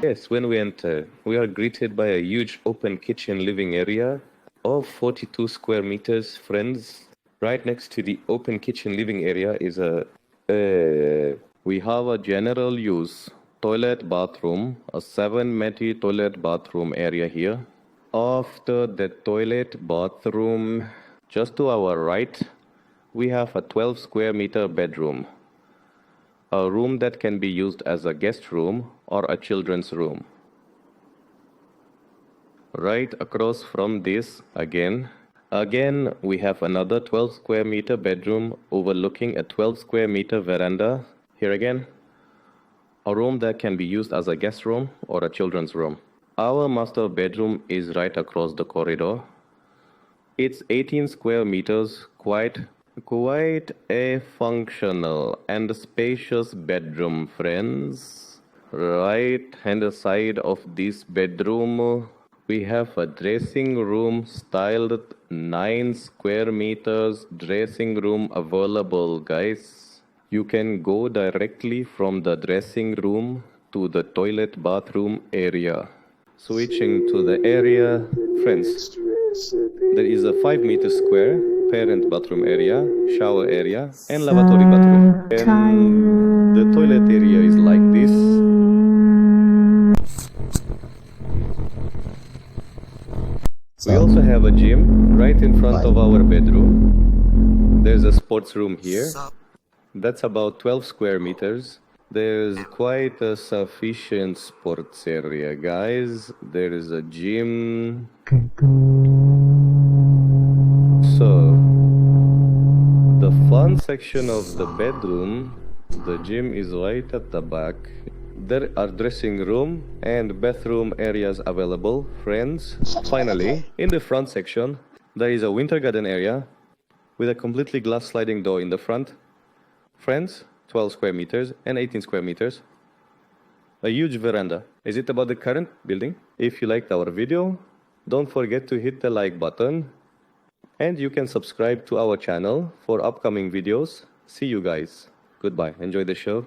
Yes, when we enter, we are greeted by a huge open kitchen living area of 42 square meters, friends. Right next to the open kitchen living area is we have a general use toilet bathroom, a 7 meter toilet bathroom area here. After the toilet bathroom, just to our right, we have a 12 square meter bedroom, a room that can be used as a guest room or a children's room. Right across from this, again, we have another 12 square meter bedroom overlooking a 12 square meter veranda. Here again, a room that can be used as a guest room or a children's room. Our master bedroom is right across the corridor. It's 18 square meters, quite a functional and spacious bedroom, friends. Right hand side of this bedroom, we have a dressing room styled 9 square meters dressing room available, guys. You can go directly from the dressing room to the toilet bathroom area. Switching to the area, friends, there is a 5 meter square parent bathroom area, shower area, and lavatory bathroom. And the toilet area is like this. We also have a gym right in front of our bedroom. There's a sports room here. That's about 12 square meters. There's quite a sufficient sports area, guys. There is a gym. So, the fun section of the bedroom, the gym is right at the back. There are dressing room and bathroom areas available, friends. Finally, in the front section, there is a winter garden area with a completely glass sliding door in the front. Friends, 12 square meters and 18 square meters. A huge veranda. Is it about the current building? If you liked our video, don't forget to hit the like button. And you can subscribe to our channel for upcoming videos. See you guys. Goodbye. Enjoy the show.